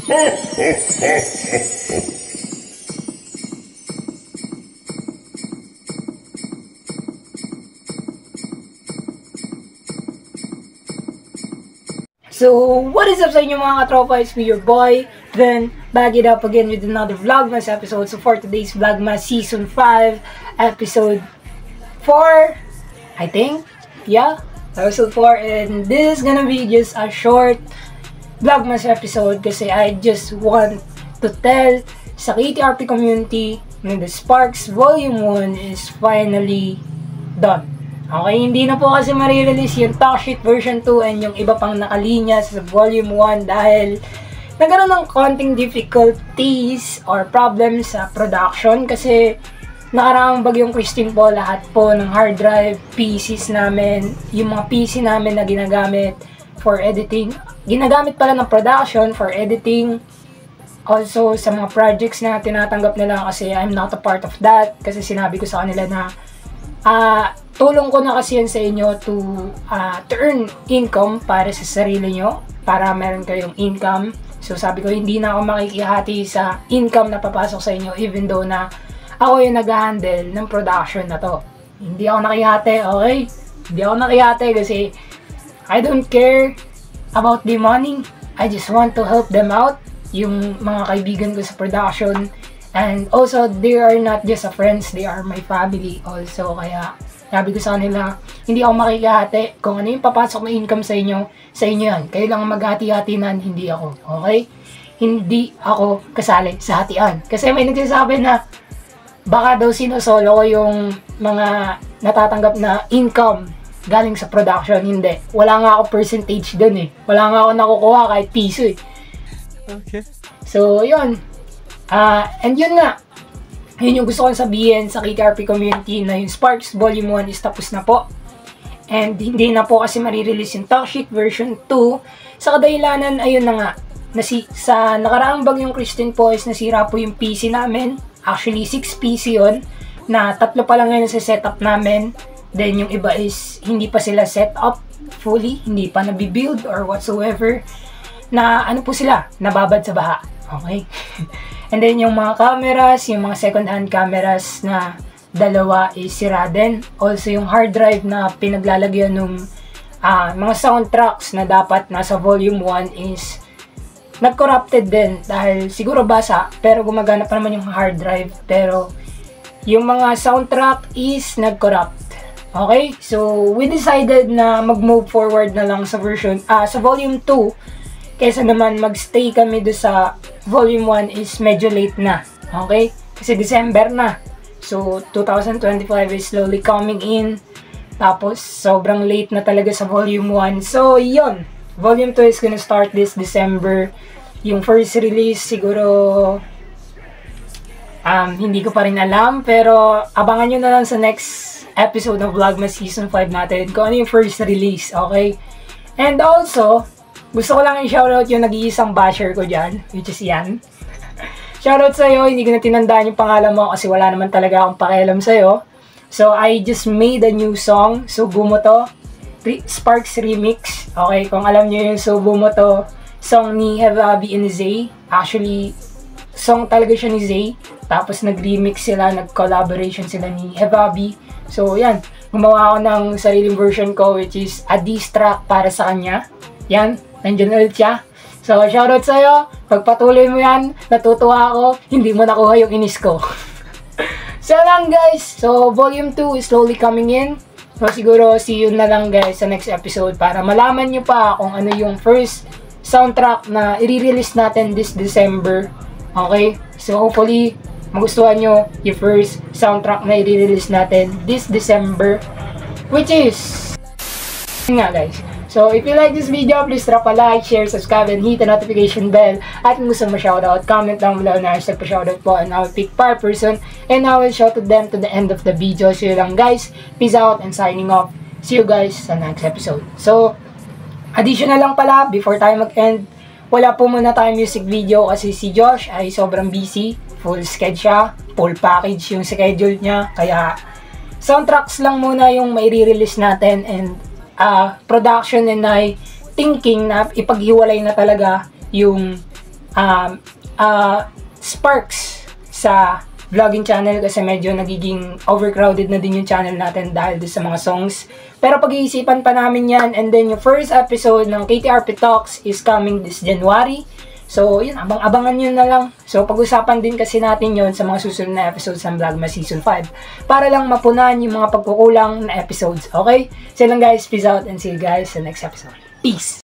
So, what is up sa inyo mga katropa? It's me, your boy. Then, back it up again with another Vlogmas episode. So, for today's Vlogmas Season 5, Episode 4, I think. Yeah, Episode 4. And this is gonna be just a short Vlogmas episode kasi I just want to tell sa KTRP community na the Sparks Volume 1 is finally done. Okay, hindi na po kasi marirelease yung Talkshit version 2 and yung iba pang nakalinya sa volume 1 dahil nagkaroon ng konting difficulties or problems sa production kasi nakaraang bagyong Christine po, lahat po ng hard drive, PCs namin, yung mga PC namin na ginagamit for editing, ginagamit pala ng production for editing, also sa mga projects na tinatanggap nila kasi I'm not a part of that kasi sinabi ko sa kanila na tulong ko na kasi yan sa inyo to earn income para sa sarili nyo, para meron kayong income. So sabi ko, hindi na ako makikihati sa income na papasok sa inyo even though na ako yung nag-handle ng production na to. Hindi ako nakihati, okay? Hindi ako nakihati kasi I don't care about the money. I just want to help them out, yung mga kaibigan ko sa production. And also, they are not just a friends, they are my family also. Kaya sabi ko sa kanila, hindi ako makikihati. Kung ano yung papasok na income sa inyo yan. Kayo lang maghati-hatinan, hindi ako. Okay? Hindi ako kasali sa hatian. Kasi may nagsasabi na baka daw sinosolo ko yung mga natatanggap na income galing sa production. Hindi. Wala nga ako percentage dun eh. Wala nga ako nakukuha kahit piso eh. Okay. So, yun. And yun nga. Yun yung gusto kong sabihin sa KTRP community na yung Sparks Volume 1 is tapos na po. And hindi na po kasi marirelease yung Talkshit version 2. Sa kadahilanan, ayun na nga. Sa nakaraang bagyong Christine po is nasira po yung PC namin. Actually, 6 PC yun. Na 3 pa lang yun sa setup namin. Then yung iba is hindi pa sila set up fully. Hindi pa nabibuild or whatsoever. Na ano po sila? Nababad sa baha. Okay? And then yung mga cameras, yung mga second-hand cameras na dalawa is sira din. Also yung hard drive na pinaglalagyan ng mga soundtracks na dapat nasa volume 1 is nag-corrupted din dahil siguro basa pero gumagana pa naman yung hard drive pero yung mga soundtrack is nag-corrupt. Okay? So we decided na mag-move forward na lang sa sa volume 2 kaysa naman magstay kami do sa volume 1 is medyo late na. Okay? Kasi December na. So, 2025 is slowly coming in. Tapos, sobrang late na talaga sa volume 1. So, yun. Volume 2 is gonna start this December. Yung first release, siguro, hindi ko pa rin alam. Pero, abangan nyo na lang sa next episode ng Vlogmas Season 5 natin kung ano yung first release. Okay? And also, gusto ko lang i-shoutout yung nag-iisang basher ko dyan, which is yan. Shoutout sa'yo, hindi ko na tinandaan yung pangalan mo kasi wala naman talaga akong pakialam sa'yo. So, I just made a new song, Subo Mo To, Sparks Remix. Okay, kung alam nyo yung Subo Mo To, song ni Hevabi and Zay. Actually, song talaga siya ni Zay. Tapos nag-remix sila, nag-collaboration sila ni Hevabi. So, yan. Gumawa ako ng sariling version ko, which is a diss track para sa kanya. Yan. Nandiyan ulit siya. So, shoutout sa'yo. Pagpatuloy mo yan, natutuwa ako. Hindi mo nakuha yung inis ko. So lang guys. So, volume 2 is slowly coming in. So, siguro see you na lang guys sa next episode para malaman nyo pa kung ano yung first soundtrack na i-release natin this December. Okay? So, hopefully, magustuhan nyo yung first soundtrack na i-release natin this December. Which is nga guys. So, if you like this video, please drop a like, share, subscribe, and hit the notification bell. At kung gusto mo shoutout, comment down below na hashtag pa-shoutout po and I will pick per person and I will shout to them to the end of the video. So, yun lang guys. Peace out and signing off. See you guys sa next episode. So, additional lang pala, before tayo mag-end, wala po muna tayong music video kasi si Josh ay sobrang busy. Full schedule siya, full package yung schedule niya. Kaya, soundtracks lang muna yung mai-release natin and production and I thinking na ipaghiwalay na talaga yung sparks sa vlogging channel kasi medyo nagiging overcrowded na din yung channel natin dahil sa mga songs. Pero pag-iisipan pa namin yan, and then yung first episode ng KTRP Talks is coming this January. So, yun, abangan yun na lang. So, pag-usapan din kasi natin yun sa mga susunod na episodes ng Vlogmas Season 5 para lang mapunan yung mga pagkukulang na episodes, okay? So lang guys, peace out and see you guys sa next episode. Peace!